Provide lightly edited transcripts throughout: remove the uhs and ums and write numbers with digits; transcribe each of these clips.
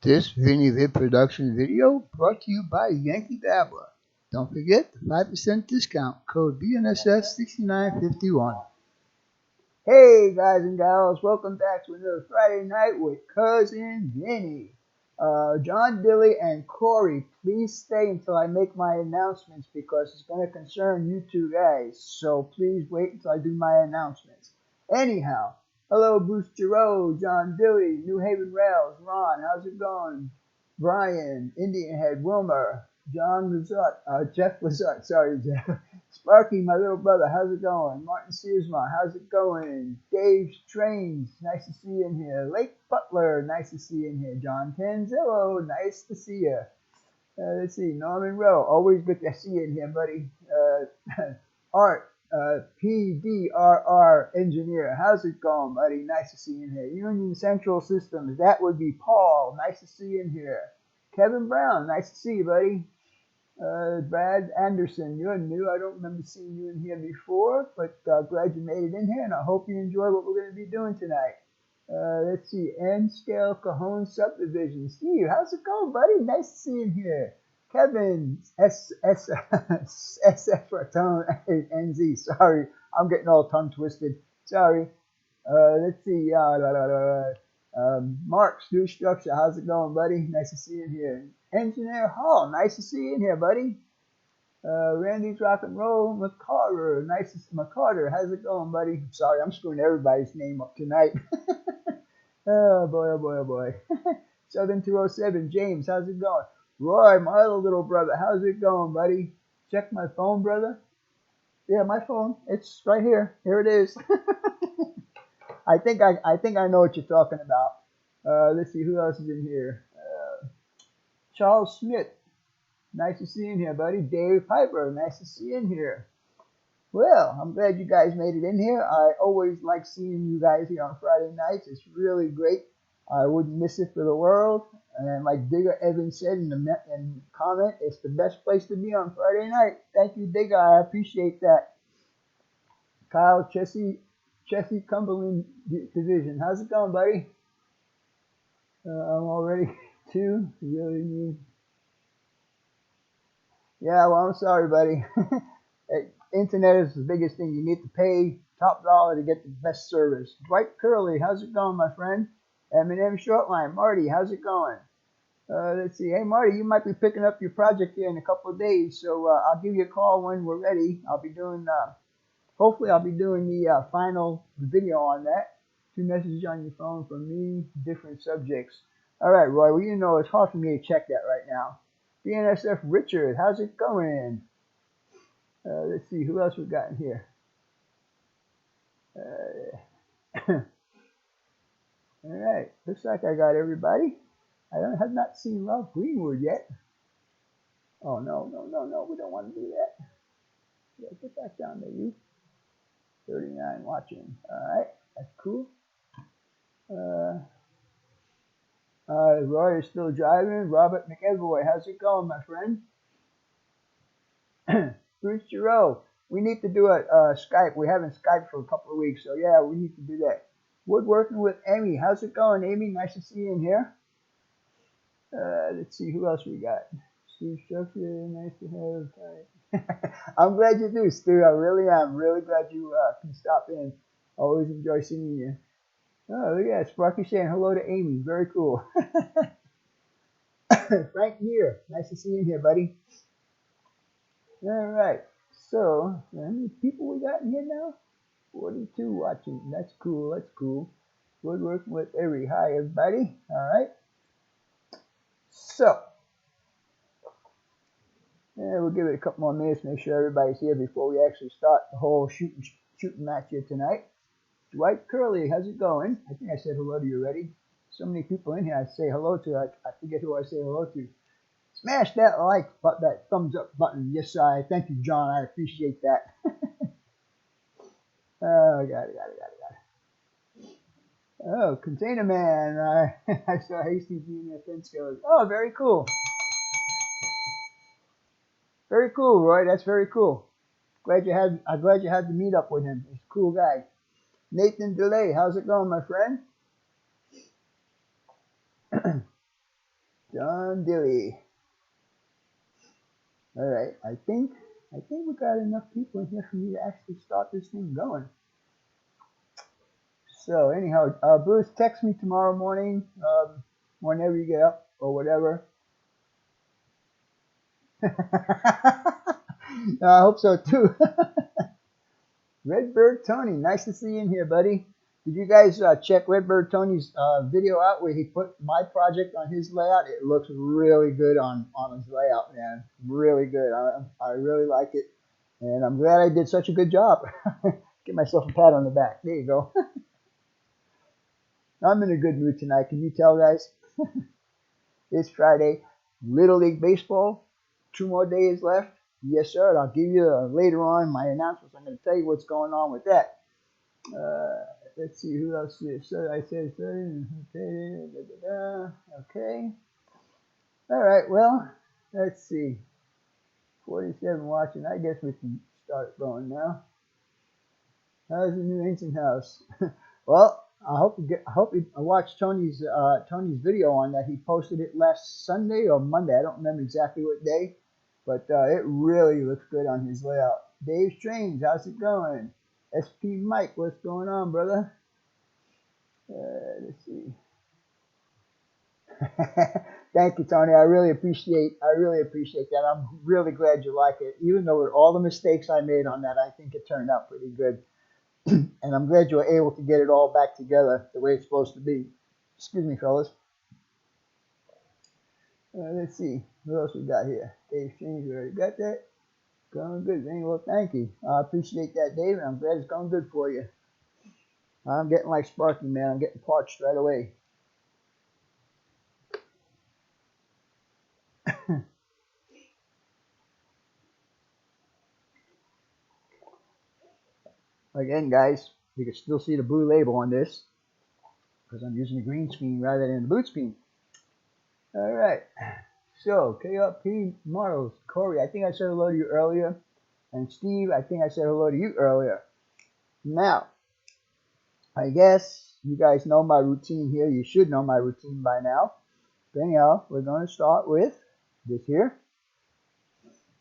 This Vinny Vid production video brought to you by Yankee Dabbler. Don't forget the 5% discount code BNSS6951. Hey guys and gals, welcome back to another Friday night with Cuzin, Vinny. John Dilly and Corey, please stay until I make my announcements because it's going to concern you two guys. So please wait until I do my announcements. Anyhow, hello Bruce Giroux, John Dilly, New Haven Rails, Ron, how's it going? Brian, Indian Head, Wilmer, Jeff Lazart, sorry Jeff. Sparky, my little brother, how's it going? Martin Searsma, how's it going? Dave Trains, nice to see you in here. Lake Butler, nice to see you in here. John Tanzillo, nice to see you. Let's see, Norman Rowe, always good to see you in here, buddy. Art, PDRR Engineer, how's it going, buddy? Nice to see you in here. Union Central Systems, that would be Paul, nice to see you in here. Kevin Brown, nice to see you, buddy. Brad Anderson, you're new. I don't remember seeing you in here before, but glad you made it in here, and I hope you enjoy what we're going to be doing tonight. Let's see, N-Scale Cajon Subdivision. Steve, how's it going, buddy? Nice to see you in here. Kevin, SF Tone NZ. Sorry, I'm getting all tongue twisted. Sorry. Let's see. Mark, Stu Structure, how's it going, buddy? Nice to see you in here. Engineer Hall, nice to see you in here, buddy. Randy's Rock and Roll, McCarter, McCarter, how's it going, buddy? Sorry, I'm screwing everybody's name up tonight. Oh boy, oh boy, oh boy. Southern 207, James, how's it going? Roy, my other little brother, how's it going, buddy? Check my phone, brother. Yeah, my phone, it's right here. Here it is. I think I know what you're talking about. Let's see who else is in here. Charles Smith, nice to see you in here, buddy. Dave Piper, nice to see you in here. Well, I'm glad you guys made it in here. I always like seeing you guys here on Friday nights. It's really great. I wouldn't miss it for the world. And like Digger Evans said in the comment, it's the best place to be on Friday night. Thank you, Digger. I appreciate that. Kyle Chessie Cumberland Division. How's it going, buddy? I'm already two. Really need. Yeah, well, I'm sorry, buddy. Internet is the biggest thing. You need to pay top dollar to get the best service. Dwight Curley, how's it going, my friend? M&M Shortline. Marty, how's it going? Let's see. Hey, Marty, you might be picking up your project here in a couple of days, so I'll give you a call when we're ready. I'll be doing, hopefully I'll be doing the final video on that. 2 messages on your phone from me, different subjects. All right, Roy, well, you know it's hard for me to check that right now. BNSF Richard, how's it going? Let's see, who else we got in here? All right, looks like I got everybody. I have not seen Ralph Greenwood yet. Oh, no, we don't want to do that. Yeah, get back down there, you. 39 watching. All right, that's cool. Roy is still driving. Robert McEvoy, how's it going, my friend? Bruce Giroux, we need to do a Skype. We haven't Skyped for a couple of weeks, so yeah, we need to do that. Woodworking with Amy, how's it going, Amy? Nice to see you in here. Let's see who else we got. Steve Structure, nice to have. I'm glad you do, Stu. I really am. Really glad you can stop in. Always enjoy seeing you. Oh, look at that. Sparky saying hello to Amy. Very cool. Frank here. Nice to see you here, buddy. All right. So, how many people we got in here now? 42 watching. That's cool. That's cool. Woodworking with Avery. Hi, everybody. All right. So, yeah, we'll give it a couple more minutes, make sure everybody's here before we actually start the whole shooting match here tonight. Dwight Curley, how's it going? I think I said hello to you already. So many people in here I say hello to. I forget who I say hello to. Smash that like button, that thumbs up button. Yes, I thank you, John. I appreciate that. Oh, got it. Oh, Container Man. I saw Hasty being a fence goes. Oh, very cool. Very cool, Roy. That's very cool. I'm glad you had to meet up with him. He's a cool guy. Nathan DeLay, how's it going, my friend? John Dilly. All right, I think we got enough people in here for me to actually start this thing going. So anyhow, Bruce, text me tomorrow morning, whenever you get up or whatever. I hope so too. Redbird Tony, nice to see you in here, buddy. Did you guys check Redbird Tony's video out where he put my project on his layout? It looks really good on his layout, man. Really good. I really like it. And I'm glad I did such a good job. Give myself a pat on the back. There you go. I'm in a good mood tonight. Can you tell, guys? It's Friday. Little League Baseball. 2 more days left. Yes, sir. And I'll give you later on my announcements. I'm going to tell you what's going on with that. Let's see who else is. So I said, okay. All right. Well, let's see. 47 watching. I guess we can start going now. How's the new ancient house? Well, I hope you watched Tony's video on that. He posted it last Sunday or Monday. I don't remember exactly what day, but it really looks good on his layout. Dave Strange, how's it going? SP Mike, what's going on, brother? Let's see. Thank you, Tony. I really appreciate that. I'm really glad you like it. Even though with all the mistakes I made on that, I think it turned out pretty good. And I'm glad you were able to get it all back together the way it's supposed to be. Excuse me, fellas. Let's see. What else we got here? Dave Strange, we already got that. Going good, Vinny. Well, thank you. I appreciate that, Dave, and I'm glad it's going good for you. I'm getting like Sparky, man. I'm getting parched right away. Again, guys, you can still see the blue label on this because I'm using the green screen rather than the blue screen. All right. So, KLP Models, Corey, I think I said hello to you earlier. And Steve, I think I said hello to you earlier. Now, I guess you guys know my routine here. You should know my routine by now. But anyhow, we're going to start with this here.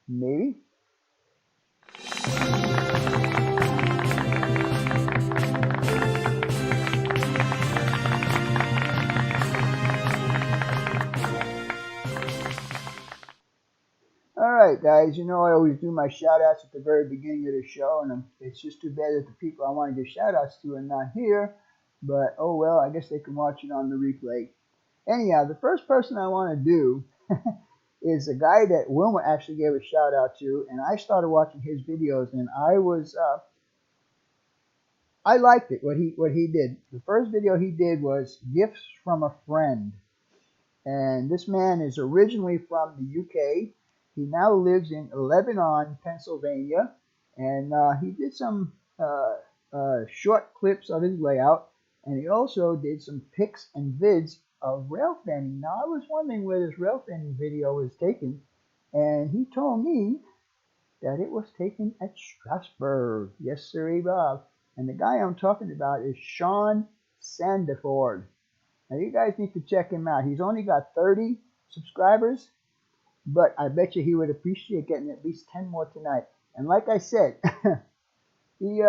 Maybe. Alright guys, you know I always do my shout outs at the very beginning of the show, and it's just too bad that the people I want to give shout outs to are not here, but oh well, I guess they can watch it on the replay. Anyhow, the first person I want to do is a guy that Wilma actually gave a shout out to, and I started watching his videos, and I liked it, what he did. The first video he did was Gifts from a Friend, and this man is originally from the UK. He now lives in Lebanon, Pennsylvania, and he did some short clips of his layout, and he also did some pics and vids of rail fanning. Now, I was wondering where this rail fanning video was taken, and he told me that it was taken at Strasbourg. Yes, sir, Bob. And the guy I'm talking about is Sean Sandiford. Now, you guys need to check him out. He's only got 30 subscribers, but I bet you he would appreciate getting at least 10 more tonight. And like I said, he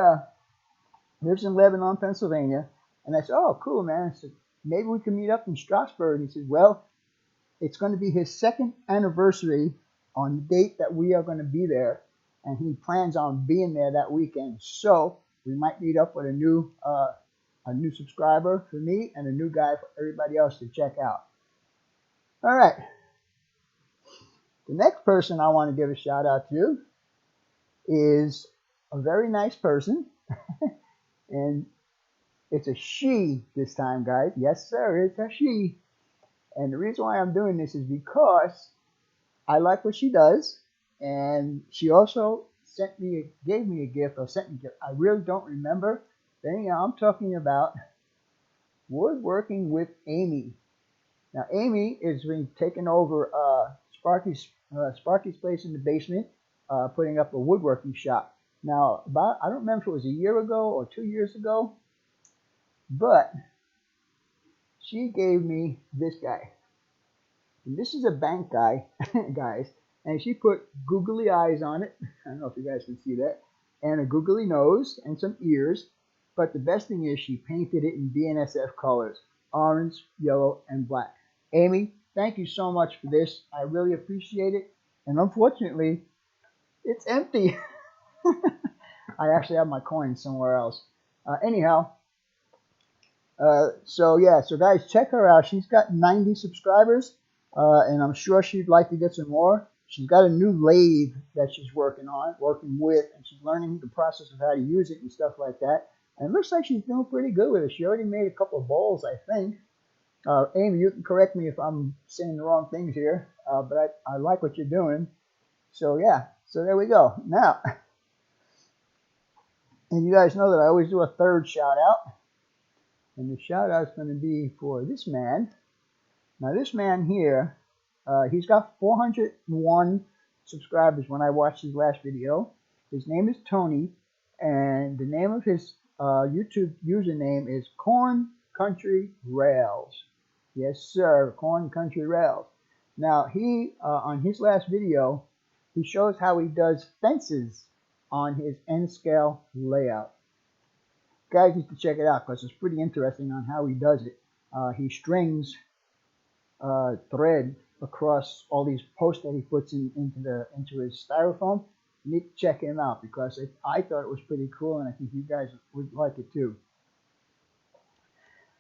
lives in Lebanon, Pennsylvania. And I said, oh, cool, man. I said, maybe we can meet up in Strasbourg. And he said, well, it's going to be his 2nd anniversary on the date that we are going to be there. And he plans on being there that weekend. So we might meet up with a new subscriber for me and a new guy for everybody else to check out. All right. The next person I want to give a shout out to is a very nice person. And it's a she this time, guys. Yes, sir, it's a she. And the reason why I'm doing this is because I like what she does. And she also gave me a gift, or sent me a gift. I really don't remember. But anyhow, I'm talking about Woodworking with Amy. Now, Amy has been taking over Sparky's place in the basement, putting up a woodworking shop. Now, I don't remember if it was a year ago or 2 years ago, but she gave me this guy. And this is a bank guy, guys, and she put googly eyes on it. I don't know if you guys can see that, and a googly nose and some ears. But the best thing is she painted it in BNSF colors, orange, yellow, and black. Amy, thank you so much for this. I really appreciate it. And unfortunately, it's empty. I actually have my coins somewhere else. Anyhow, so yeah, so guys, check her out. She's got 90 subscribers, and I'm sure she'd like to get some more. She's got a new lathe that she's working with, and she's learning the process of how to use it and stuff like that. And it looks like she's doing pretty good with it. She already made a couple of bowls, I think. Amy, you can correct me if I'm saying the wrong things here, but I like what you're doing. So yeah, so there we go. Now, and you guys know that I always do a third shout out. And the shout out is going to be for this man. Now this man here, he's got 401 subscribers when I watched his last video. His name is Tony, and the name of his YouTube username is Corn Country Rails. Yes, sir, Corn Country Rails. Now he, on his last video, he shows how he does fences on his N scale layout. Guys need to check it out because it's pretty interesting on how he does it. He strings thread across all these posts that he puts into his styrofoam. You need to check him out because I thought it was pretty cool, and I think you guys would like it too.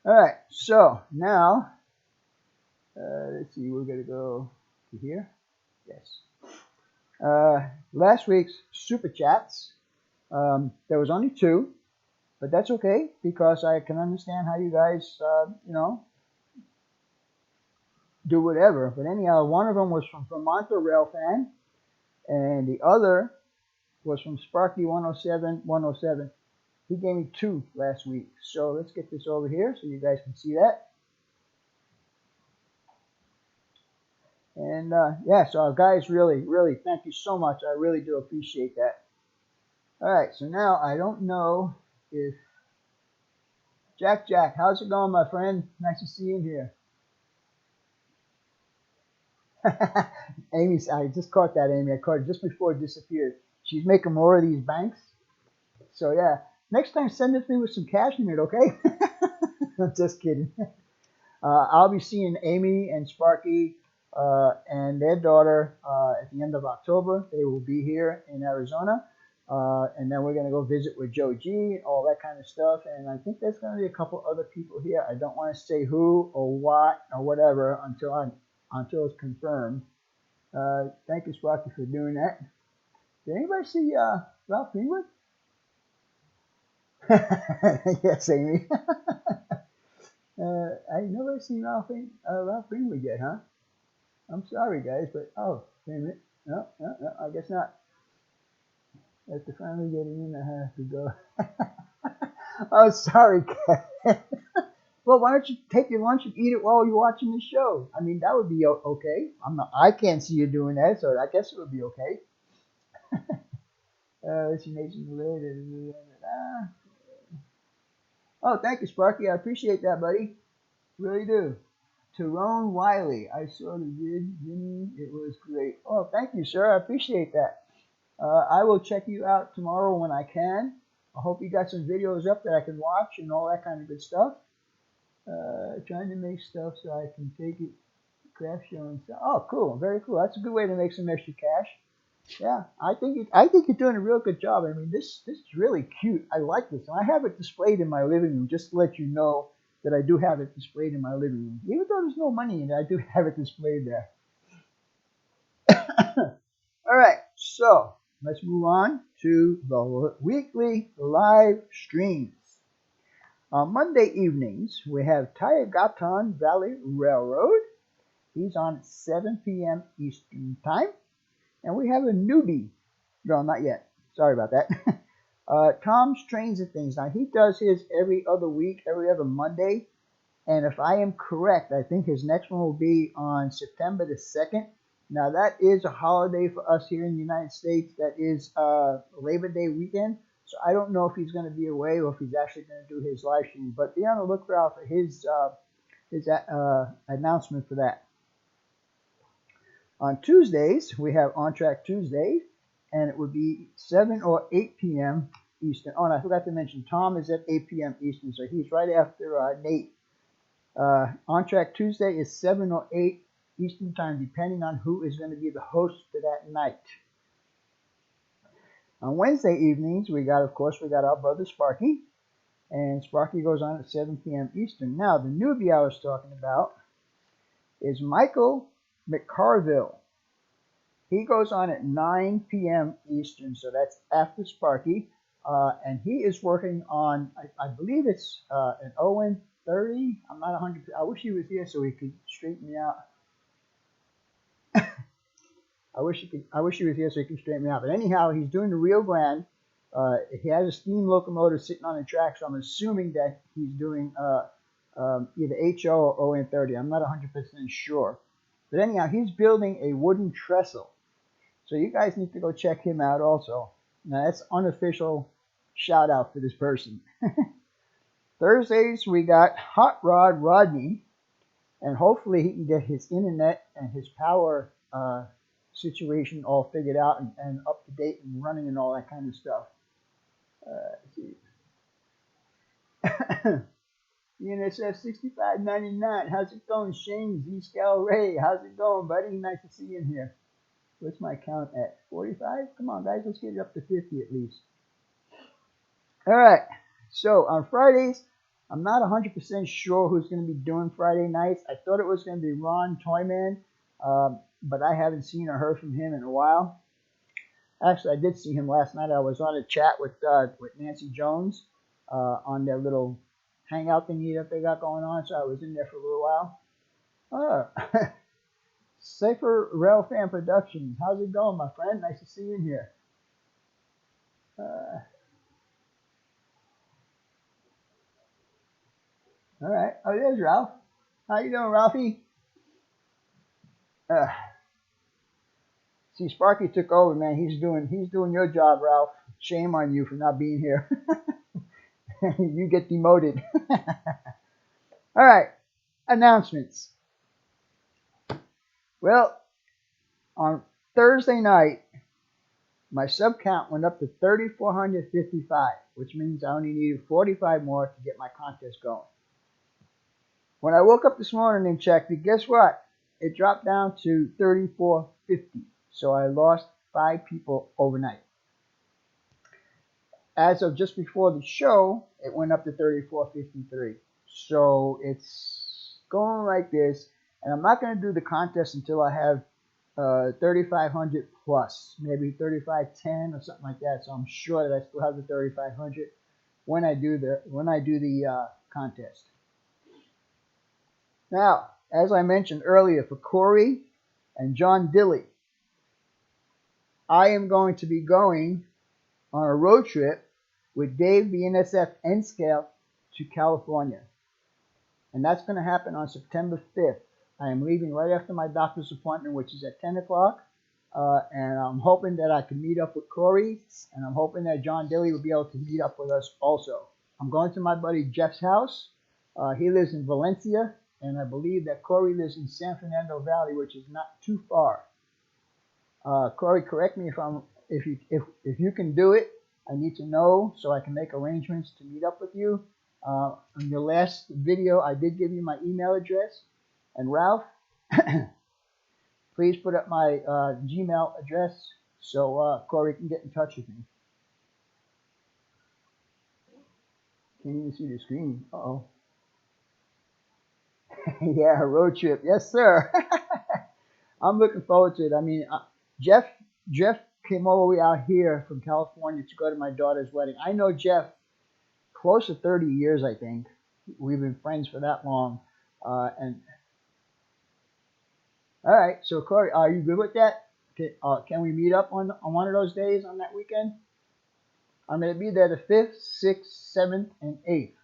All right, so now let's see. We're gonna go to here. Yes. Last week's super chats. There was only 2. But that's okay because I can understand how you guys, do whatever. But anyhow, one of them was from Vermonter Railfan, and the other was from Sparky107. He gave me 2 last week. So let's get this over here so you guys can see that. And yeah, so guys, really, really, thank you so much. I really do appreciate that. All right, so now I don't know if Jack, how's it going, my friend? Nice to see you here. Amy, I just caught that, Amy. I caught it just before it disappeared. She's making more of these banks. So yeah, next time send it to me with some cash in it, okay? I'm just kidding. I'll be seeing Amy and Sparky and their daughter at the end of October. They will be here in Arizona. And then we're going to go visit with Joe G, all that kind of stuff. And I think there's going to be a couple other people here. I don't want to say who or what or whatever until it's confirmed. Thank you, Sparky, for doing that. Did anybody see Ralph Greenwood? Yes, Amy. I never seen Ralph Greenwood yet, huh? I'm sorry, guys, but wait a minute. No, I guess not. After finally getting in, I have to go. Oh, sorry, Kat. Well, why don't you take your lunch and eat it while you're watching the show? I mean, that would be okay. I can't see you doing that, so I guess it would be okay. Let's see, Nation related. Oh, thank you, Sparky. I appreciate that, buddy. Really do. Tyrone Wiley. I saw the vid, Vinny. It was great. Oh, thank you, sir. I appreciate that. I will check you out tomorrow when I can. I hope you got some videos up that I can watch and all that kind of good stuff. Trying to make stuff so I can take it craft show and stuff. Oh, cool. Very cool. That's a good way to make some extra cash. Yeah, I think you're doing a real good job. I mean, this is really cute. I like this. And I have it displayed in my living room just to let you know that I do have it displayed in my living room. Even though there's no money in it, I do have it displayed there. All right, so let's move on to the weekly live streams. On Monday evenings, we have Tayagatan Valley Railroad. He's on at 7 p.m. Eastern Time. And we have a newbie. No, not yet. Sorry about that. Tom's Trains and Things. Now, he does his every other week, every other Monday. And if I am correct, I think his next one will be on September the 2nd. Now, that is a holiday for us here in the United States. That is Labor Day weekend. So I don't know if he's going to be away or if he's actually going to do his live stream. But be on the lookout for his announcement for that. On Tuesdays, we have On Track Tuesday, and it would be 7 or 8 p.m. Eastern. Oh, and I forgot to mention, Tom is at 8 p.m. Eastern, so he's right after Nate. On Track Tuesday is 7 or 8 Eastern Time, depending on who is going to be the host for that night. On Wednesday evenings, of course, we got our brother Sparky, and Sparky goes on at 7 p.m. Eastern. Now, the newbie I was talking about is Michael McCarville. He goes on at 9 p.m. Eastern, so that's after Sparky, and he is working on, I believe it's an ON 30. I'm not 100%. I wish he was here so he could straighten me out. I wish he was here so he could straighten me out. But anyhow, he's doing the Rio Grande. He has a steam locomotive sitting on the track, so I'm assuming that he's doing either HO or ON 30. I'm not 100% sure. But anyhow, he's building a wooden trestle. So you guys need to go check him out also. Now that's unofficial shout out for this person. Thursdays we got Hot Rod Rodney, and hopefully he can get his internet and his power situation all figured out and up to date and running and all that kind of stuff. UNSF 6599. How's it going, Shane? Z-Scal Ray. How's it going, buddy? Nice to see you in here. What's my count at? 45? Come on, guys. Let's get it up to 50 at least. All right. So on Fridays, I'm not 100% sure who's going to be doing Friday nights. I thought it was going to be Ron Toyman, but I haven't seen or heard from him in a while. Actually, I did see him last night. I was on a chat with Nancy Jones on their little hangout thingy that they got going on, so I was in there for a little while. Safer Rail Fan Productions. How's it going, my friend? Nice to see you in here. All right. Oh, there's Ralph. How you doing, Ralphie? See, Sparky took over, man. He's doing your job, Ralph. Shame on you for not being here. You get demoted. All right. Announcements. Well, on Thursday night, my sub count went up to 3,455, which means I only needed 45 more to get my contest going. When I woke up this morning and checked it, guess what? It dropped down to 3,450. So I lost 5 people overnight. As of just before the show, it went up to 3,453. So it's going like this. And I'm not going to do the contest until I have 3,500 plus, maybe 3,510 or something like that. So I'm sure that I still have the 3,500 when I do the contest. Now, as I mentioned earlier, for Corey and John Dilly, I am going to be going on a road trip with Dave BNSF N-Scale to California. And that's going to happen on September 5th. I am leaving right after my doctor's appointment, which is at 10 o'clock. And I'm hoping that I can meet up with Corey, and I'm hoping that John Dilly will be able to meet up with us also. I'm going to my buddy Jeff's house. He lives in Valencia, and I believe that Corey lives in San Fernando Valley, which is not too far. Corey, correct me if you can do it. I need to know so I can make arrangements to meet up with you. In your last video, I did give you my email address. And Ralph, please put up my Gmail address so Corey can get in touch with me. Can't even see the screen. Uh-oh. Yeah, road trip. Yes, sir. I'm looking forward to it. I mean, Jeff came all the way out here from California to go to my daughter's wedding. I know Jeff close to 30 years, I think. We've been friends for that long. And all right, so Corey, are you good with that? Can we meet up on one of those days on that weekend? I'm going to be there the 5th, 6th, 7th, and 8th.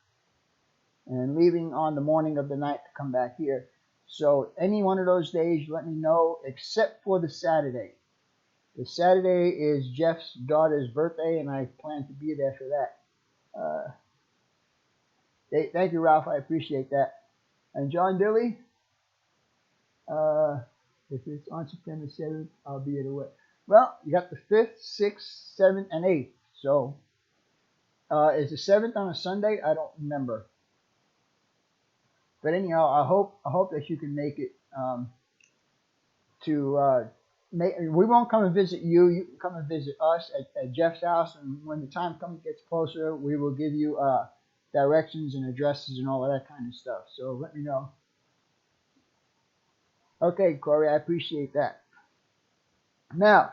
And leaving on the morning of the night to come back here. So any one of those days, let me know, except for the Saturday. The Saturday is Jeff's daughter's birthday, and I plan to be there for that. Thank you, Ralph. I appreciate that. And John Dilly, If it's on September 7th, I'll be at a wedding. Well, you got the 5th, 6th, 7th, and 8th. So, is the 7th on a Sunday? I don't remember. But anyhow, I hope that you can make it. To we won't come and visit you. You can come and visit us at Jeff's house, and when the time gets closer, we will give you directions and addresses and all of that kind of stuff. So let me know. Okay, Corey, I appreciate that. Now,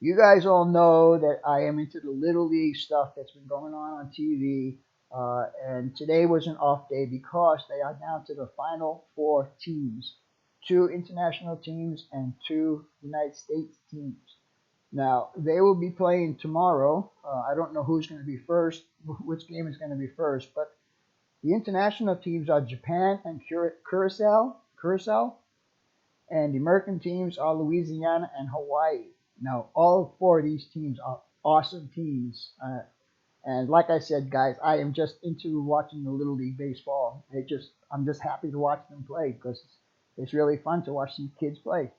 you guys all know that I am into the Little League stuff that's been going on TV. And today was an off day because they are down to the final 4 teams. 2 international teams and 2 United States teams. Now, they will be playing tomorrow. I don't know who's going to be first, which game is going to be first, but the international teams are Japan and Curacao, and the American teams are Louisiana and Hawaii. Now, all 4 of these teams are awesome teams. And like I said, guys, I am just into watching the Little League baseball. I'm just happy to watch them play because it's really fun to watch these kids play.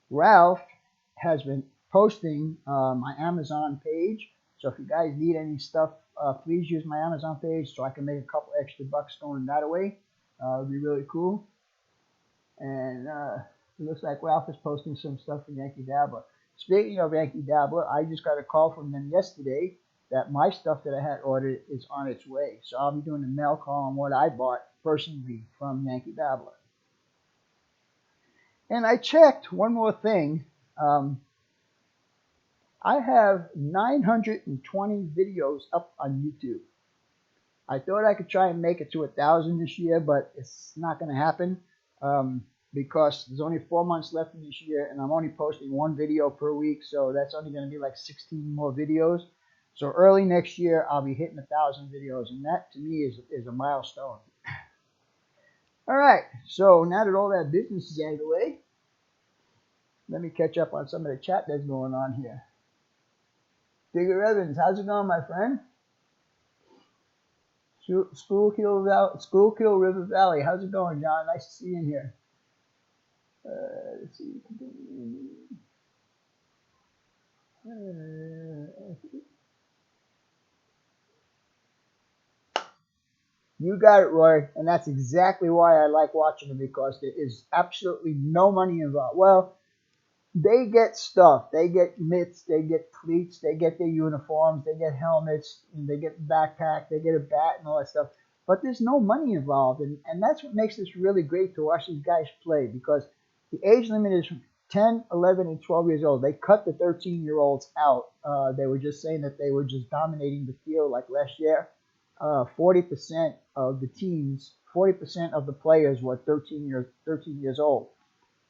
Ralph has been posting my Amazon page. So if you guys need any stuff, please use my Amazon page so I can make a couple extra bucks going that way. It would be really cool. And it looks like Ralph is posting some stuff for Yankee Dabbler. Speaking of Yankee Dabbler, I just got a call from them yesterday that my stuff that I had ordered is on its way. So I'll be doing a mail call on what I bought personally from Yankee Dabbler. And I checked one more thing. I have 920 videos up on YouTube. I thought I could try and make it to 1,000 this year, but it's not going to happen because there's only 4 months left in this year, and I'm only posting 1 video per week, so that's only going to be like 16 more videos. So early next year, I'll be hitting 1,000 videos, and that to me is a milestone. All right, so now that all that business is out of the way, let me catch up on some of the chat that's going on here. Digger Evans, how's it going, my friend? Schuylkill River Valley, how's it going, John? Nice to see you in here. Let's see. You got it, Roy, and that's exactly why I like watching them, because there is absolutely no money involved. Well, they get stuff. They get mitts, they get cleats, they get their uniforms, they get helmets, and they get backpack, they get a bat and all that stuff. But there's no money involved, and that's what makes this really great to watch these guys play, because the age limit is from 10, 11, and 12 years old. They cut the 13-year-olds out. They were just saying that they were just dominating the field like last year. 40% of the teams, 40% of the players were 13 years old.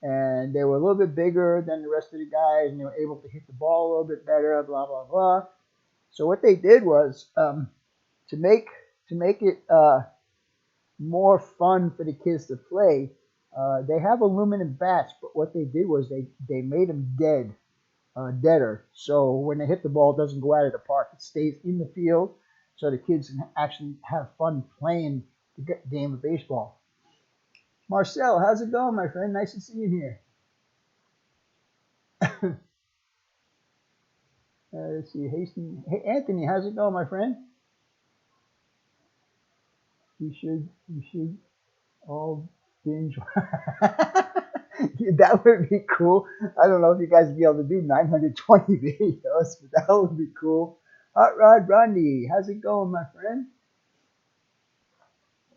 And they were a little bit bigger than the rest of the guys, and they were able to hit the ball a little bit better, blah, blah, blah. So what they did was, to make it more fun for the kids to play, they have aluminum bats, but what they did was they made them deader. So when they hit the ball, it doesn't go out of the park. It stays in the field, so the kids can actually have fun playing the game of baseball. Marcel, how's it going, my friend? Nice to see you here. Let's see, Hastings. Hey, Anthony, how's it going, my friend? You should all binge. That would be cool. I don't know if you guys would be able to do 920 videos, but that would be cool. Hot Rod Rodney, how's it going, my friend?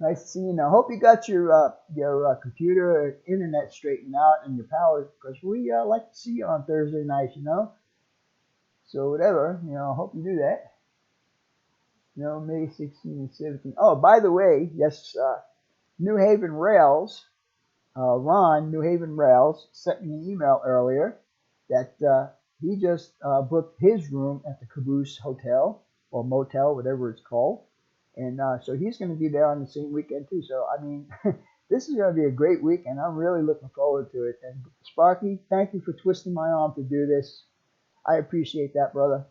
Nice to see you now. Hope you got your computer or internet straightened out and your power, because we like to see you on Thursday nights, you know. So whatever, you know, hope you do that. You know, May 16 and 17. Oh, by the way, yes, New Haven Rails, Ron, New Haven Rails, sent me an email earlier that he just booked his room at the Caboose Hotel or Motel, whatever it's called. And so he's going to be there on the same weekend too. So, I mean, this is going to be a great week, and I'm really looking forward to it. And Sparky, thank you for twisting my arm to do this. I appreciate that, brother.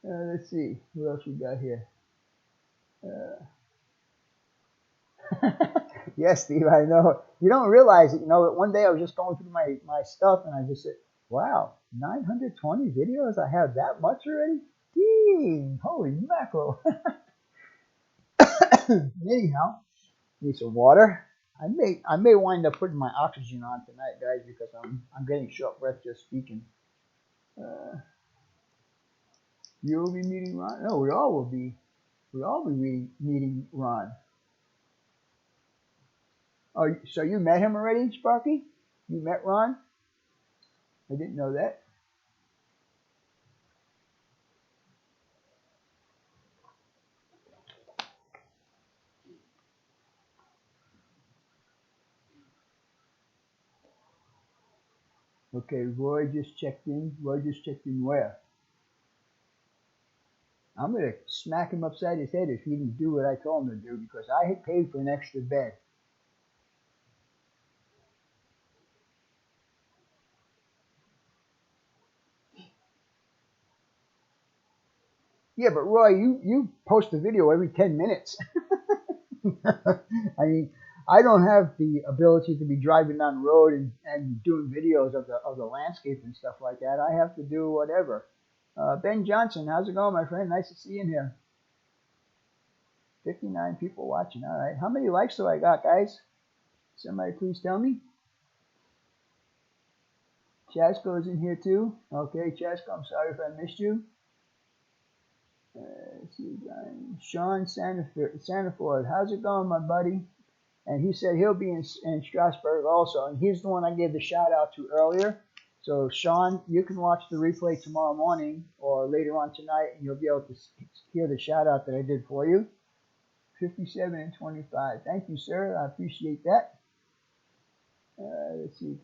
Let's see. What else we got here? Uh, yes, Steve, I know. You don't realize it. You know, one day I was just going through my stuff and I just said, wow, 920 videos? I have that much already? Dang, holy mackerel. Anyhow, need some water. I may wind up putting my oxygen on tonight, guys, because I'm getting short breath just speaking. Uh, you'll be meeting Ron? No, we all will be. We'll all be meeting Ron. Oh, so you met him already, Sparky? You met Ron? I didn't know that. Okay, Roy just checked in. Roy just checked in where? I'm going to smack him upside his head if he didn't do what I told him to do because I had paid for an extra bed. Yeah, but Roy, you post a video every 10 minutes. I mean, I don't have the ability to be driving down the road and doing videos of the landscape and stuff like that. I have to do whatever. Ben Johnson, how's it going, my friend? Nice to see you in here. 59 people watching. All right. How many likes do I got, guys? Somebody please tell me. Chasco's in here too. Okay, Chasco, I'm sorry if I missed you. Let's see, Sean Sanaford, how's it going, my buddy? And he said he'll be in Strasbourg also, and he's the one I gave the shout out to earlier. So Sean, you can watch the replay tomorrow morning or later on tonight, and you'll be able to hear the shout out that I did for you. 57 and 25. Thank you, sir. I appreciate that. Let's see.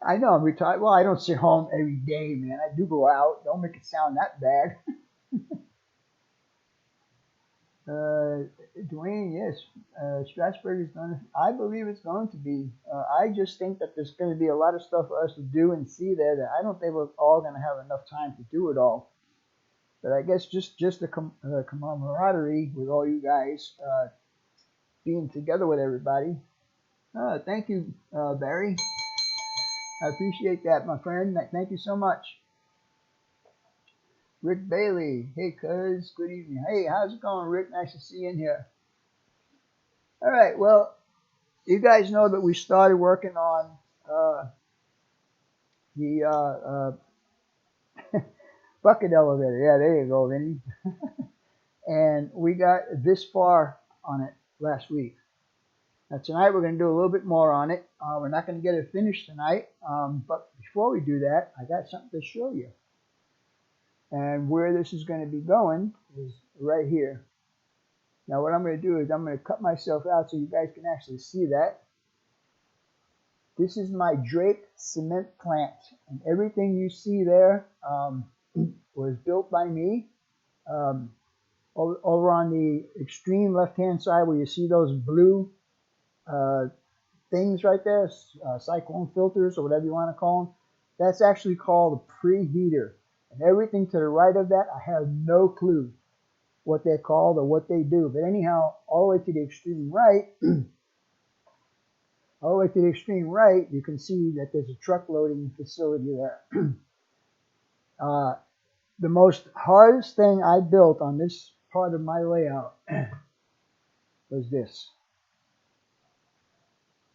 I know I'm retired. Well, I don't sit home every day, man. I do go out. Don't make it sound that bad. Dwayne, yes, Strasbourg is going to, I believe it's going to be. I just think that there's going to be a lot of stuff for us to do and see there that I don't think we're all going to have enough time to do it all. But I guess just the camaraderie with all you guys, being together with everybody. Thank you, Barry. I appreciate that, my friend. Thank you so much. Rick Bailey. Hey, cuz. Good evening. Hey, how's it going, Rick? Nice to see you in here. All right. Well, you guys know that we started working on the bucket elevator. Yeah, there you go, Vinny. And we got this far on it last week. Now, tonight we're going to do a little bit more on it. We're not going to get it finished tonight. But before we do that, I got something to show you. And where this is going to be going is right here. Now what I'm going to do is I'm going to cut myself out so you guys can actually see that. This is my Drake cement plant. And everything you see there was built by me. Over on the extreme left-hand side where you see those blue things right there, cyclone filters or whatever you want to call them, that's actually called a preheater. And everything to the right of that, I have no clue what they're called or what they do. But anyhow, all the way to the extreme right, you can see that there's a truck loading facility there. The most hardest thing I built on this part of my layout was this.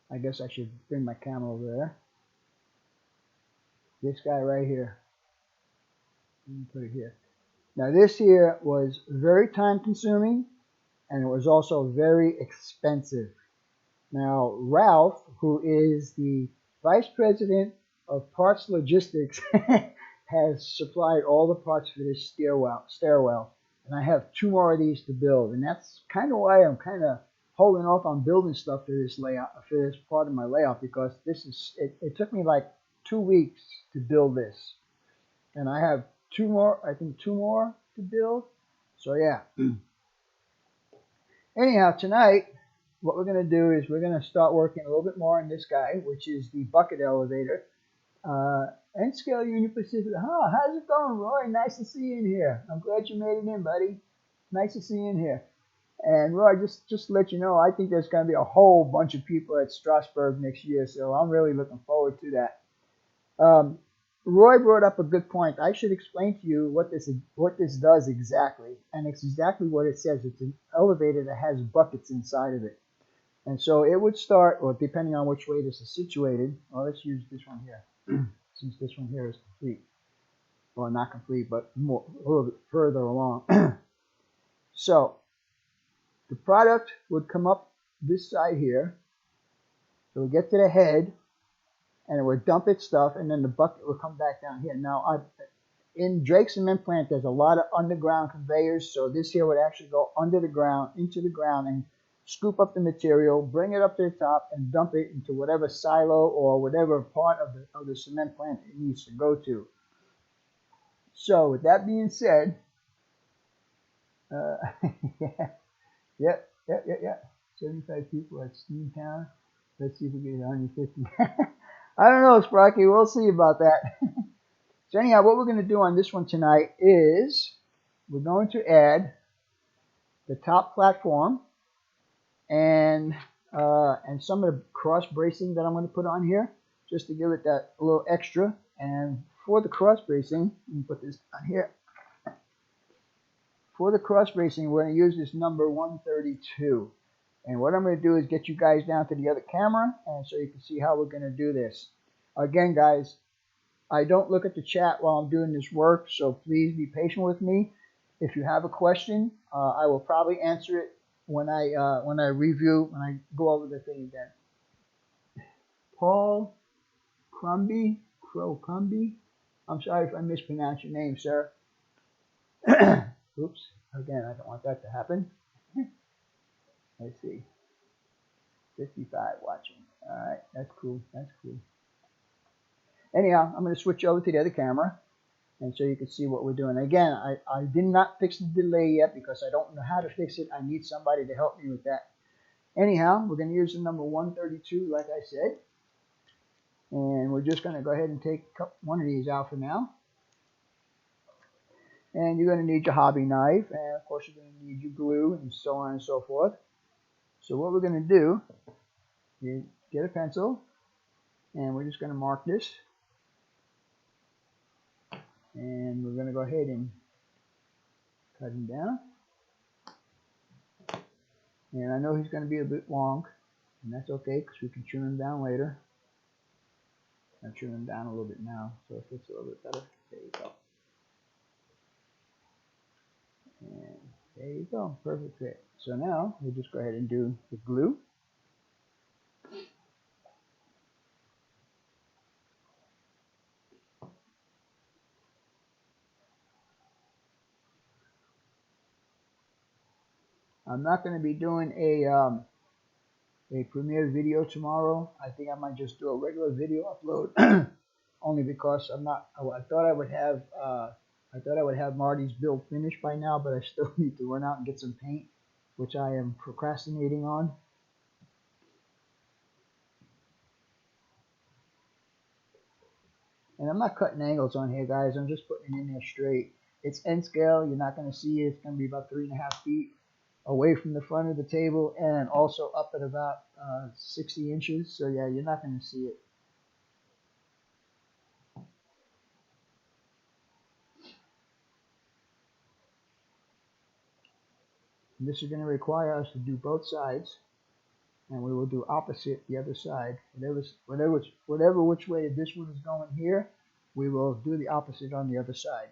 I guess I should bring my camera over there. This guy right here. Let me put it here. Now this here was very time consuming and it was also very expensive. Now Ralph, who is the vice president of parts logistics, has supplied all the parts for this stairwell. And I have 2 more of these to build. And that's kind of why I'm kind of holding off on building stuff for this layout, for this part of my layout, because this is, it took me like 2 weeks to build this. And I have 2 more, I think 2 more to build. So yeah. Anyhow, tonight, what we're going to do is we're going to start working a little bit more on this guy, which is the bucket elevator. N-Scale Union Pacific. Oh, how's it going, Roy? Nice to see you in here. I'm glad you made it in, buddy. Nice to see you in here. And Roy, just to let you know, I think there's going to be a whole bunch of people at Strasbourg next year, so I'm really looking forward to that. Roy brought up a good point. I should explain to you what this does exactly, and it's exactly what it says. It's an elevator that has buckets inside of it, and so it would start, or depending on which way this is situated. Well, let's use this one here, since this one here is complete. Well, not complete, but a little bit further along. So the product would come up this side here. It would get to the head, and it would dump its stuff, and then the bucket would come back down here. Now, in Drake Cement Plant, there's a lot of underground conveyors, so this here would actually go under the ground, into the ground, and scoop up the material, bring it up to the top, and dump it into whatever silo or whatever part of the cement plant it needs to go to. So, with that being said, yeah. 75 people at Steamtown. Let's see if we get 150. I don't know, Sprocky. We'll see about that. So anyhow, what we're going to do on this one tonight is we're going to add the top platform and some of the cross bracing that I'm going to put on here just to give it that a little extra. And for the cross bracing, let me put this on here. For the cross bracing, we're going to use this number 132. And what I'm going to do is get you guys down to the other camera, and so you can see how we're going to do this. Again, guys, I don't look at the chat while I'm doing this work, so please be patient with me. If you have a question, I will probably answer it when I go over the thing again. Paul Crumby, I'm sorry if I mispronounced your name, sir. Oops, again, I don't want that to happen. Let's see. 55 watching. All right, that's cool. Anyhow, I'm going to switch over to the other camera, and so you can see what we're doing. Again, I did not fix the delay yet because I don't know how to fix it. I need somebody to help me with that. Anyhow, we're going to use the number 132, like I said, and we're just going to go ahead and take one of these out for now. And you're going to need your hobby knife, and of course you're going to need your glue, and so on and so forth. So what we're going to do is get a pencil, and we're just going to mark this. And we're going to go ahead and cut him down. And I know he's going to be a bit long, and that's okay because we can trim him down later. I'll trim him down a little bit now so it fits a little bit better. There you go. And there you go, perfect fit. So now we'll just go ahead and do the glue. I'm not going to be doing a premiere video tomorrow. I think I might just do a regular video upload, only because I thought I would have Marty's build finished by now, but I still need to run out and get some paint, which I am procrastinating on. And I'm not cutting angles on here, guys. I'm just putting it in there straight. It's N scale. You're not going to see it. It's going to be about 3.5 feet away from the front of the table and also up at about 60 inches. So yeah, you're not going to see it. And this is going to require us to do both sides, and we will do opposite the other side. Whatever which way this one is going here, we will do the opposite on the other side.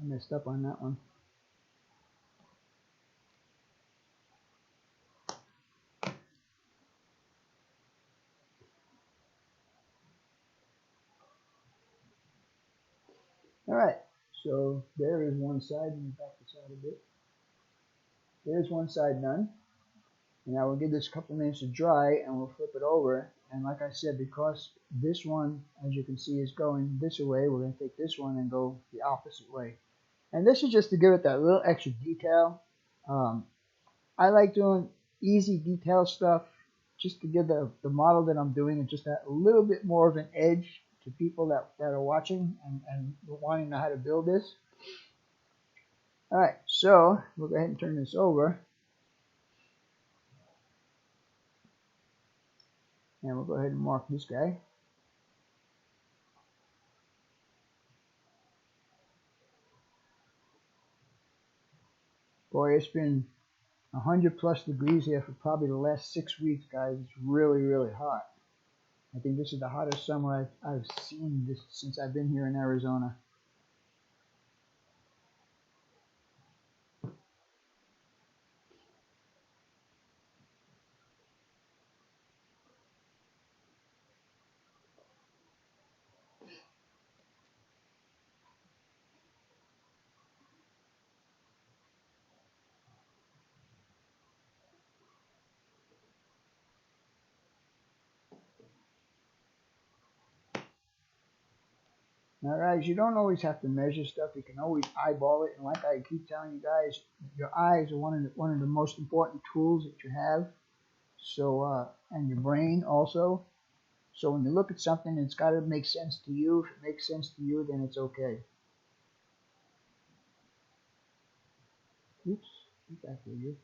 I messed up on that one. All right, so there is one side. Let me back this out a bit. There's one side done. And now we'll give this a couple minutes to dry and we'll flip it over. And like I said, because this one, as you can see, is going this way, we're going to take this one and go the opposite way. And this is just to give it that little extra detail. I like doing easy detail stuff just to give the model that I'm doing just that little bit more of an edge to people that are watching and wanting to know how to build this. All right, so we'll go ahead and turn this over. And we'll go ahead and mark this guy. Boy, it's been 100 plus degrees here for probably the last 6 weeks, guys. It's really, really hot. I think this is the hottest summer I've seen this since I've been here in Arizona. Now, guys, you don't always have to measure stuff. You can always eyeball it. And like I keep telling you guys, your eyes are one of the most important tools that you have. So, and your brain also. So when you look at something, it's got to make sense to you. If it makes sense to you, then it's okay. Oops, get back with you.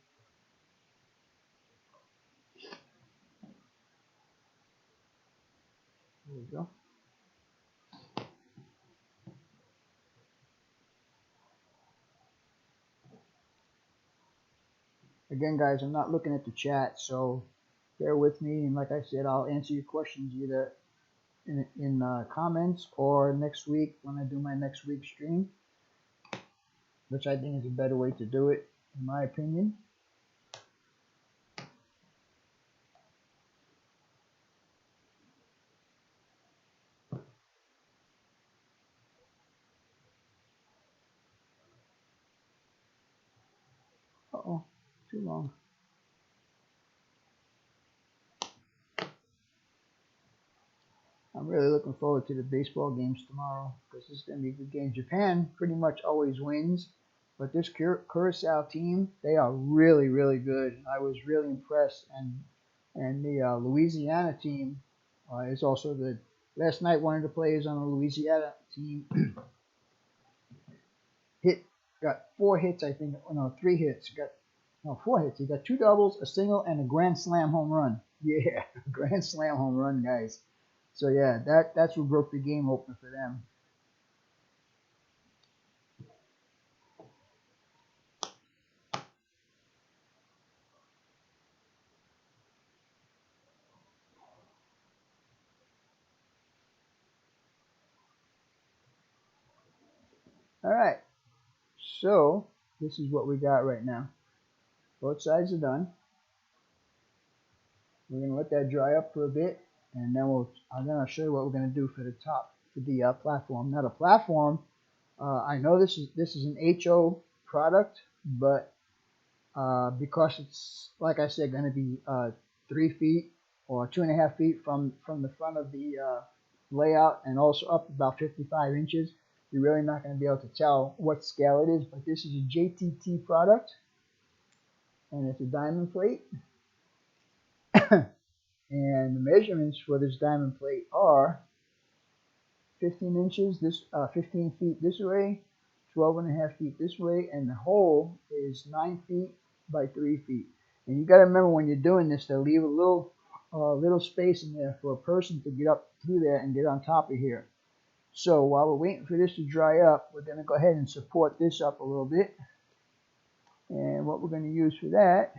There we go. Again, guys, I'm not looking at the chat, so bear with me. And like I said, I'll answer your questions either in comments or next week when I do my next week stream, which I think is a better way to do it, in my opinion. Uh-oh, too long. I'm really looking forward to the baseball games tomorrow because this is going to be a good game. Japan pretty much always wins, but this Curacao team, they are really, really good. I was really impressed, and the Louisiana team is also good. Last night, one of the players on the Louisiana team got 4 hits, I think. Oh, no, 3 hits. No, 4 hits. He got 2 doubles, a single, and a grand slam home run. Yeah, grand slam home run, guys. So yeah, that's what broke the game open for them. All right, so this is what we got right now. Both sides are done. We're gonna let that dry up for a bit, and then I'm gonna show you what we're gonna do for the top for the platform. Now the platform, I know this is an HO product, but because it's, like I said, gonna be 3 feet or 2.5 feet from the front of the layout, and also up about 55 inches. You're really not going to be able to tell what scale it is, but this is a JTT product, and it's a diamond plate. And the measurements for this diamond plate are 15 inches, 15 feet this way, 12.5 feet this way, and the hole is 9 feet by 3 feet. And you got to remember when you're doing this to leave a little space in there for a person to get up through there and get on top of here. So while we're waiting for this to dry up, we're going to go ahead and support this up a little bit. And what we're going to use for that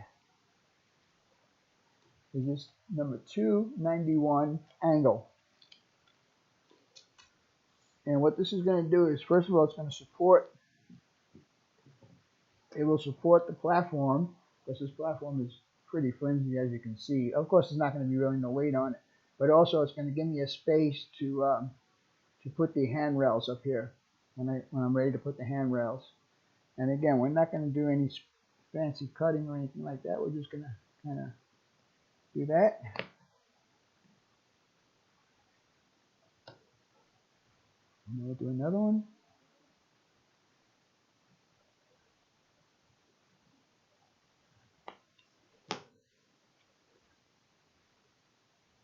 is this number 291 angle. And what this is going to do is, first of all, it's going to support it will support the platform, because this platform is pretty flimsy, as you can see. Of course, there's not going to be really no weight on it, but also it's going to give me a space to put the handrails up here when I'm ready to put the handrails. And again, we're not going to do any fancy cutting or anything like that. We're just going to kind of do that. And we'll do another one.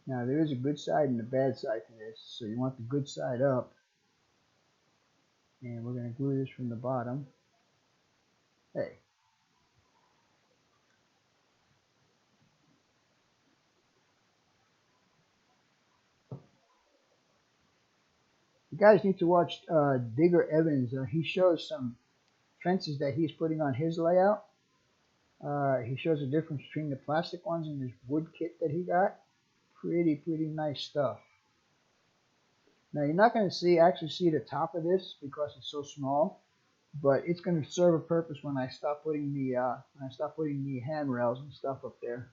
Now there is a good side and a bad side to this, so you want the good side up. And we're going to glue this from the bottom. Hey. You guys need to watch Digger Evans. He shows some fences that he's putting on his layout. He shows the difference between the plastic ones and this wood kit that he got. Pretty nice stuff. Now you're not going to actually see the top of this because it's so small, but it's going to serve a purpose when I stop putting the handrails and stuff up there.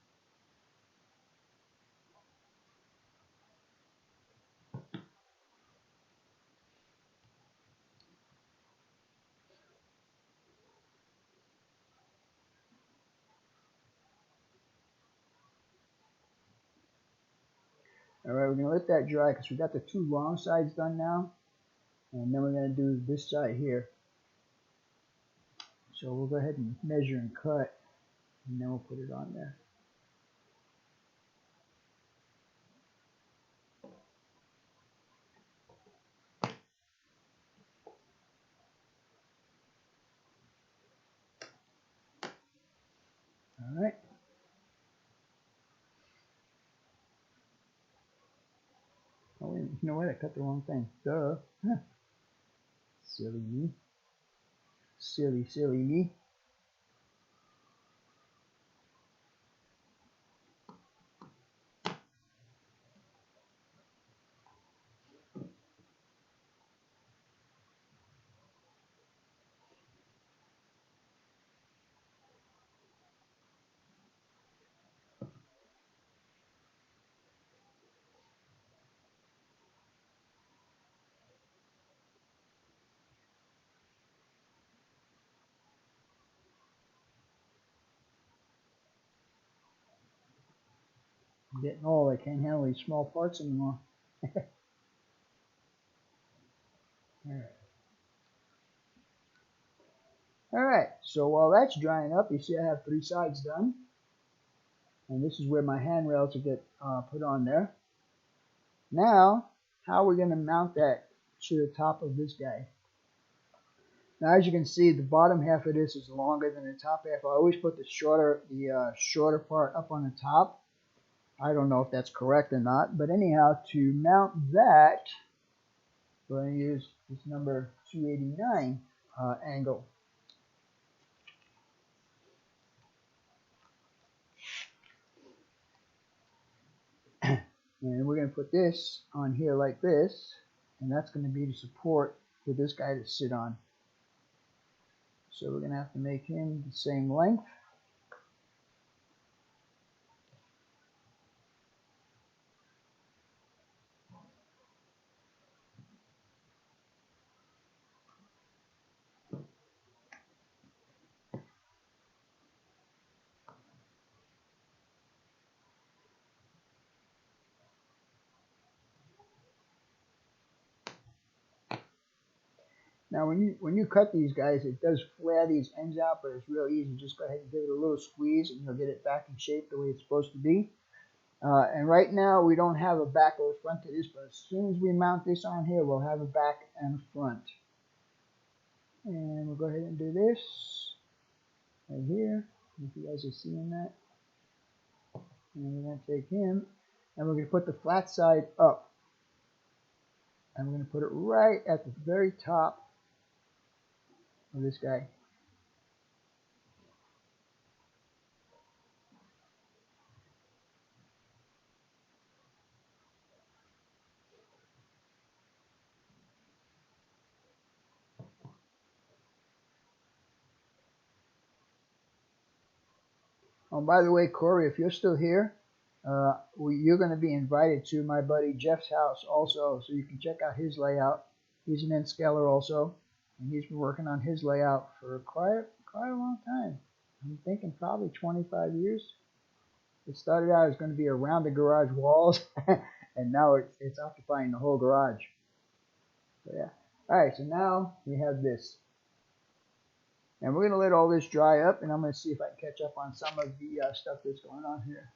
Alright, we're going to let that dry because we got the two long sides done now. And then we're going to do this side here. So we'll go ahead and measure and cut, and then we'll put it on there. Alright. Oh, wait, you know what? I cut the wrong thing. Duh. Huh. Silly me. Silly me. I'm getting old. I can't handle these small parts anymore. Alright. Alright, so while that's drying up, you see I have three sides done. And this is where my handrails will get put on there. Now, how are we going to mount that to the top of this guy? Now, as you can see, the bottom half of this is longer than the top half. I always put the shorter part up on the top. I don't know if that's correct or not, but anyhow, to mount that, we're going to use this number 289 angle. And we're going to put this on here like this, and that's going to be the support for this guy to sit on. So we're going to have to make him the same length. Now when you cut these guys, it does flare these ends out, but it's real easy. Just go ahead and give it a little squeeze and you'll get it back in shape the way it's supposed to be. And right now we don't have a back or a front to this, but as soon as we mount this on here, we'll have a back and a front. And we'll go ahead and do this right here, if you guys are seeing that. And we're going to take him, and we're going to put the flat side up. And we're going to put it right at the very top of this guy. Oh, by the way, Corey, if you're still here, you're going to be invited to my buddy Jeff's house also, so you can check out his layout. He's an N-scaler also, and he's been working on his layout for quite a long time. I'm thinking probably 25 years. It started out as going to be around the garage walls, and now it's occupying the whole garage. So yeah. All right, so now we have this. And we're going to let all this dry up, and I'm going to see if I can catch up on some of the stuff that's going on here.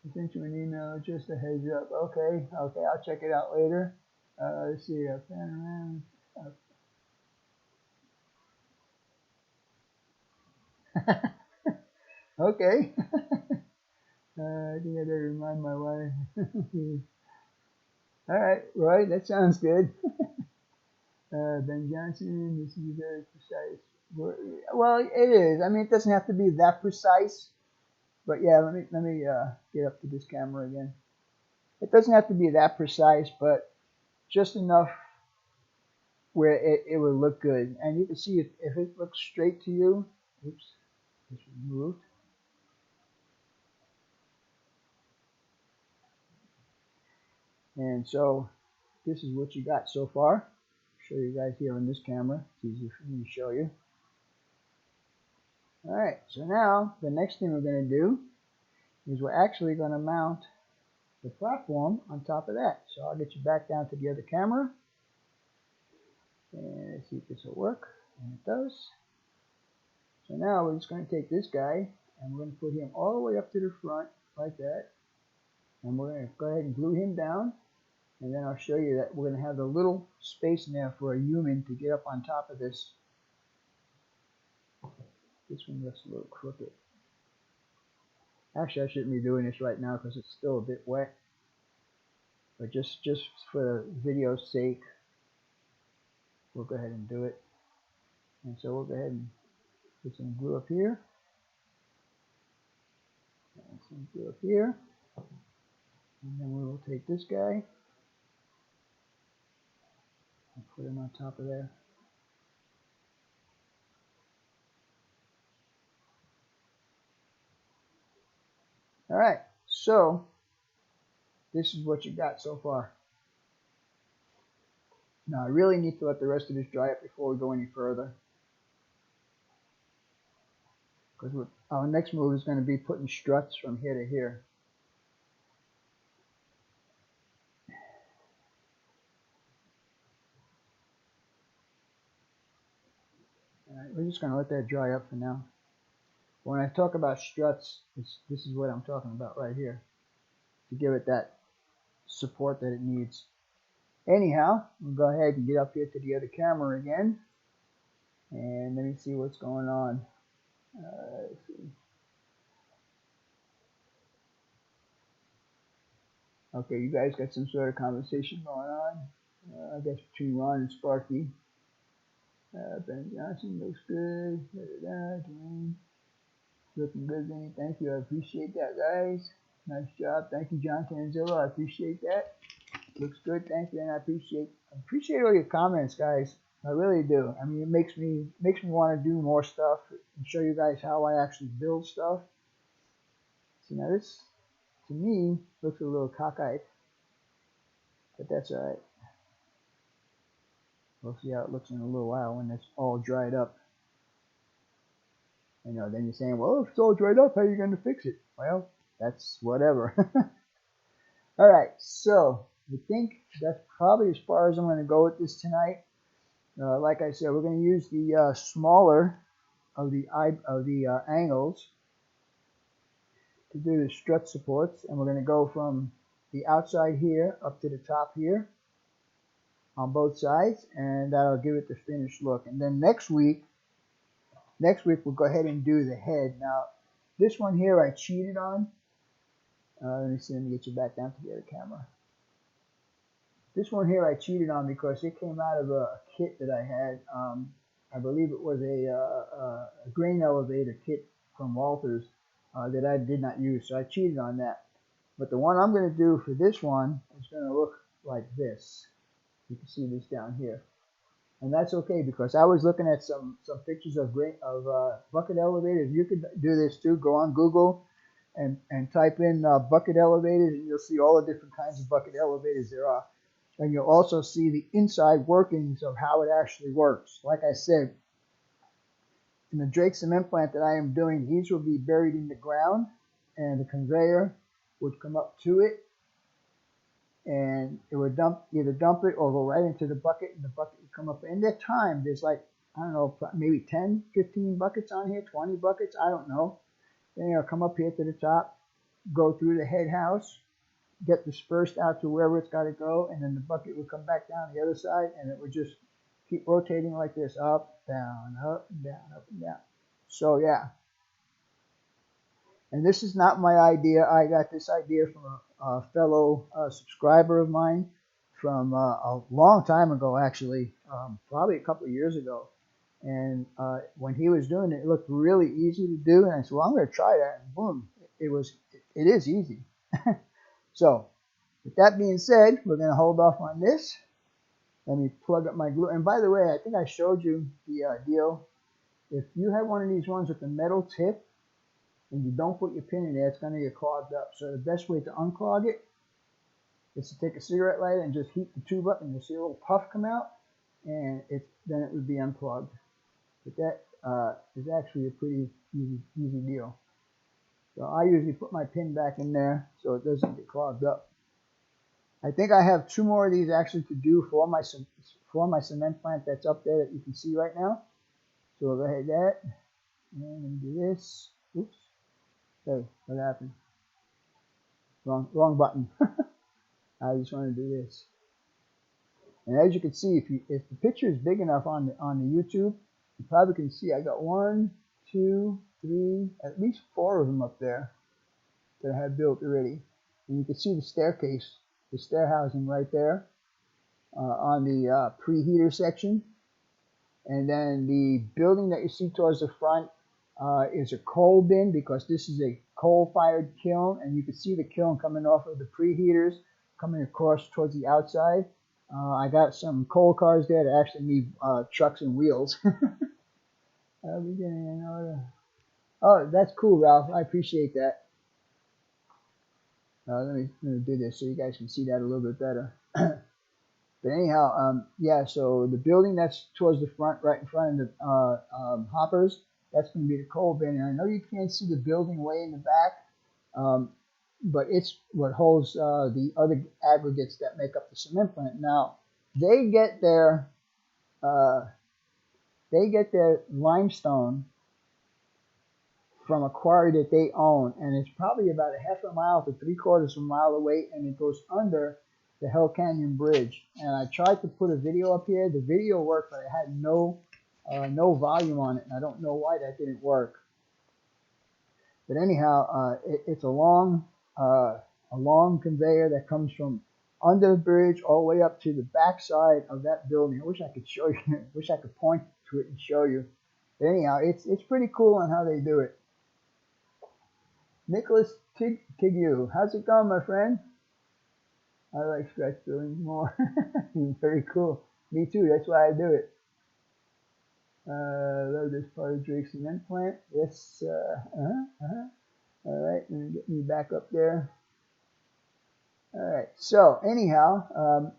I sent you an email, just a heads up. Okay, I'll check it out later. Let's see, panorama. Okay. I think I better remind my wife. All right, Roy, that sounds good. Ben Johnson, this is very precise. Well, it is. I mean, it doesn't have to be that precise, but yeah, let me get up to this camera again. It doesn't have to be that precise, but just enough where it would look good. And you can see if it looks straight to you. Oops, this removed. And so this is what you got so far. I'll show you guys here on this camera. It's easier for me to show you. All right, so now the next thing we're going to do is we're actually going to mount the platform on top of that. So I'll get you back down to the other camera. And let's see if this will work. And it does. So now we're just going to take this guy and we're going to put him all the way up to the front like that. And we're going to go ahead and glue him down. And then I'll show you that we're going to have the little space in there for a human to get up on top of this. This one looks a little crooked. Actually, I shouldn't be doing this right now because it's still a bit wet. But just for video's sake, we'll go ahead and do it. And so we'll go ahead and put some glue up here. And some glue up here. And then we will take this guy and put him on top of there. All right, so this is what you got so far. Now I really need to let the rest of this dry up before we go any further. Because our next move is going to be putting struts from here to here. All right, we're just going to let that dry up for now. When I talk about struts, this is what I'm talking about right here, to give it that support that it needs. Anyhow, we'll go ahead and get up here to the other camera again, and let me see what's going on. Let's see. Okay, you guys got some sort of conversation going on, I guess between Ron and Sparky. Ben Johnson looks good. Dwayne. Looking good, Vinny. Thank you. I appreciate that, guys. Nice job. Thank you, John Tanzillo. I appreciate that. Looks good. Thank you, and I appreciate all your comments, guys. I really do. I mean, it makes me want to do more stuff and show you guys how I actually build stuff. See, now this, to me, looks a little cockeyed, but that's all right. We'll see how it looks in a little while when it's all dried up. You know, then you're saying, well, if it's all dried up, how are you going to fix it? Well, that's whatever. All right, so I think that's probably as far as I'm going to go with this tonight. Like I said, we're going to use the smaller of the angles to do the strut supports, and we're going to go from the outside here up to the top here on both sides, and that'll give it the finished look. And then next week we'll go ahead and do the head. Now, this one here I cheated on. Let me see, let me get you back down to the other camera. This one here I cheated on because it came out of a kit that I had. I believe it was a grain elevator kit from Walters that I did not use, so I cheated on that. But the one I'm going to do for this one is going to look like this. You can see this down here. And that's okay because I was looking at some pictures of bucket elevators. You could do this too. Go on Google and type in bucket elevators, and you'll see all the different kinds of bucket elevators there are. And you'll also see the inside workings of how it actually works. Like I said, in the Drake cement plant that I am doing, these will be buried in the ground, and the conveyor would come up to it, and it would either dump it or go right into the bucket, and the bucket would come up. And at time, there's like, I don't know, maybe 10, 15 buckets on here, 20 buckets, I don't know. Then it'll come up here to the top, go through the head house, get dispersed out to wherever it's got to go, and then the bucket would come back down the other side, and it would just keep rotating like this, up, down, up, down, up, and down. So yeah, and this is not my idea. I got this idea from a fellow subscriber of mine from a long time ago, actually, probably a couple of years ago. And when he was doing it, it looked really easy to do, and I said, "Well, I'm going to try that." And boom, it is easy. So, with that being said, we're going to hold off on this. Let me plug up my glue. And by the way, I think I showed you the deal. If you have one of these ones with the metal tip and you don't put your pin in there, it's going to get clogged up. So the best way to unclog it is to take a cigarette lighter and just heat the tube up, and you'll see a little puff come out, and then it would be unplugged. But that is actually a pretty easy deal. So I usually put my pin back in there so it doesn't get clogged up. I think I have 2 more of these actually to do for my cement plant that's up there that you can see right now. So we'll go ahead and do that. And let me do this. Oops. Hey, what happened? Wrong button. I just want to do this. And as you can see, if the picture is big enough on the YouTube, you probably can see I got 1, 2, 3, at least 4 of them up there that I have built already. And you can see the staircase, the stair housing right there on the preheater section. And then the building that you see towards the front is a coal bin, because this is a coal-fired kiln, and you can see the kiln coming off of the preheaters coming across towards the outside. I got some coal cars there that actually need trucks and wheels. Are we getting an order? Oh, that's cool, Ralph. I appreciate that. Let me do this so you guys can see that a little bit better. But anyhow, yeah, so the building that's towards the front, right in front of the hoppers, that's going to be the coal bin. And I know you can't see the building way in the back, but it's what holds the other aggregates that make up the cement plant. Now, they get their limestone from a quarry that they own, and it's probably about a half a mile to 3/4 of a mile away, and it goes under the Hell Canyon Bridge. And I tried to put a video up here. The video worked, but it had no volume on it, and I don't know why that didn't work. But anyhow, it's a long conveyor that comes from under the bridge all the way up to the back side of that building. I wish I could show you. I wish I could point to it and show you. But anyhow, it's pretty cool on how they do it. Nicholas Tigu, how's it going, my friend? I like scratch buildings more. Very cool. Me too. That's why I do it. Love this part of Drake cement plant. Yes. All right. Let me get me back up there. All right. So anyhow,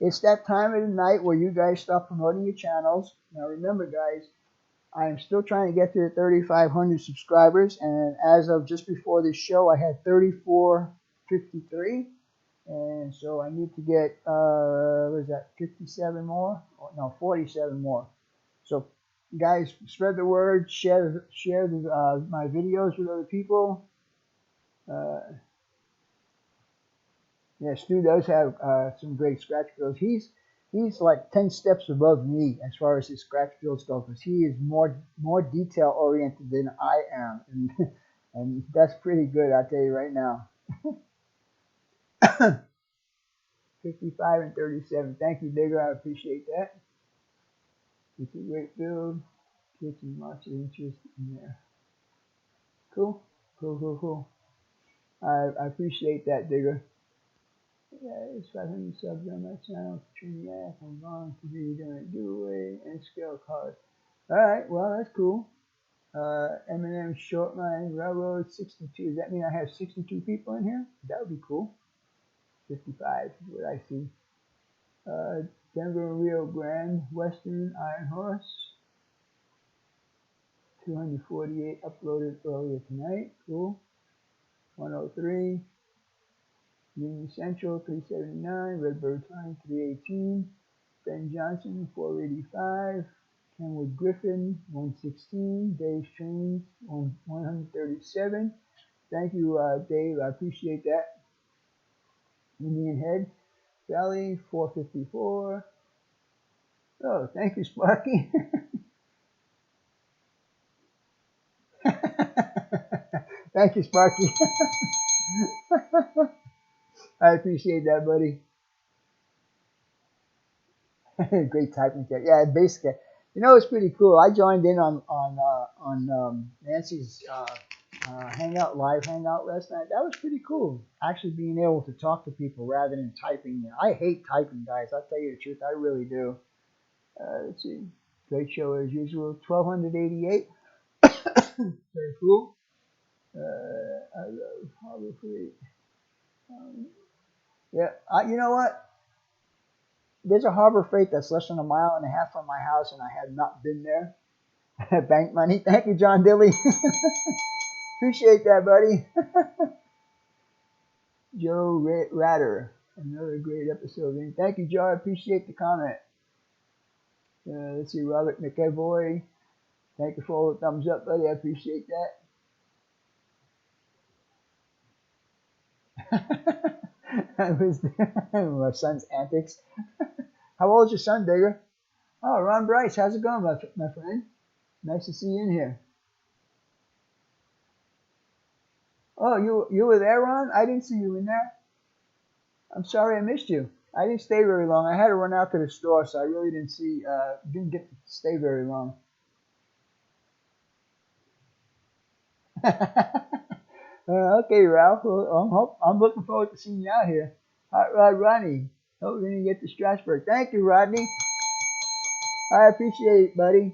it's that time of the night where you guys start promoting your channels. Now remember, guys, I am still trying to get to the 3,500 subscribers, and as of just before this show, I had 3,453. And so I need to get, what is that, 57 more? Oh, no, 47 more. So, guys, spread the word, share my videos with other people. Yeah, Stu does have some great scratch builds. He's like 10 steps above me as far as his scratch builds go, because he is more detail oriented than I am, and that's pretty good, I'll tell you right now. 55 and 37. Thank you, Digger. I appreciate that. It's a great build. Get some much interest in there. Cool. I appreciate that, Digger. Guys, 500 subs on my channel. Katrina Yak. I'm going to be doing a giveaway and scale cards. Alright, well, that's cool. M&M Short Line Railroad 62. Does that mean I have 62 people in here? That would be cool. 55 is what I see. Denver Rio Grande Western Iron Horse. 248 uploaded earlier tonight. Cool. 103. Union Central 379. Redbird Time 318. Ben Johnson 485. Kenwood Griffin 116. Dave's Trains 137. Thank you, Dave. I appreciate that. Indian Head Valley 454. Oh, thank you, Sparky. Thank you, Sparky. I appreciate that, buddy. Great typing tech. Yeah, basically, you know, it's pretty cool. I joined in on Nancy's hangout, live hangout last night. That was pretty cool. Actually being able to talk to people rather than typing. I hate typing, guys. I'll tell you the truth. I really do. Let's see. Great show as usual. 1288. Very cool. I love Harbor Freight. Yeah, you know what? There's a Harbor Freight that's less than a mile and a half from my house, and I have not been there. Bank money. Thank you, John Dilly. Appreciate that, buddy. Joe Ratter. Another great episode. Thank you, Joe. I appreciate the comment. Let's see, Robert McEvoy. Thank you for all the thumbs up, buddy. I appreciate that. That was my son's antics. How old is your son, Digger? Oh, Ron Bryce. How's it going, my friend? Nice to see you in here. Oh, you were there, Ron? I didn't see you in there. I'm sorry I missed you. I didn't stay very long. I had to run out to the store, so I really didn't get to stay very long. Okay, Ralph. Well, I'm looking forward to seeing you out here. Hot Rod Ronnie. Hope we're going to get to Strasbourg. Thank you, Rodney. I appreciate it, buddy.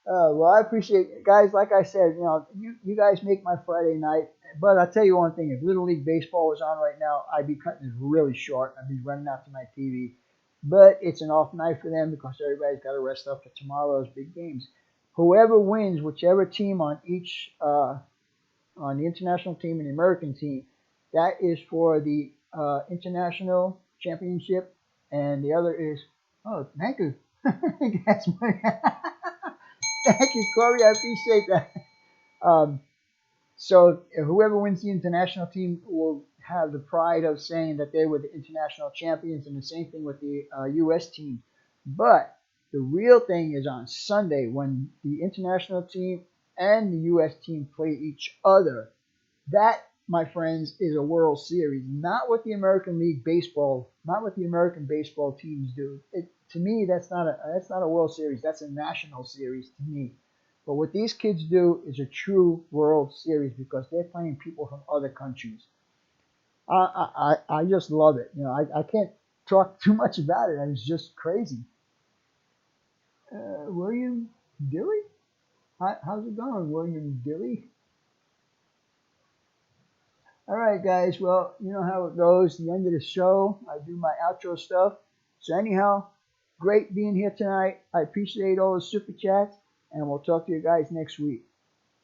Well, I appreciate it. Guys, like I said, you know, you guys make my Friday night. But I'll tell you one thing. If Little League Baseball was on right now, I'd be cutting this really short. I'd be running out to my TV. But it's an off night for them because everybody's got to rest up for tomorrow's big games. Whoever wins, whichever team on each, on the international team and the American team, that is for the international championship. And the other is, oh, thank you. That's my... Thank you, Corey. I appreciate that. So whoever wins the international team will have the pride of saying that they were the international champions, and the same thing with the U.S. team. But the real thing is on Sunday when the international team and the U.S. team play each other. That, my friends, is a World Series, not what the American League Baseball, not what the American baseball teams do. To me, that's not a World Series. That's a national series to me. But what these kids do is a true World Series because they're playing people from other countries. I just love it. You know, I can't talk too much about it. It's just crazy. William Dilly? How's it going, William Dilly? All right, guys. Well, you know how it goes. The end of the show, I do my outro stuff. So anyhow, great being here tonight. I appreciate all the super chats, and we'll talk to you guys next week.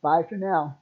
Bye for now.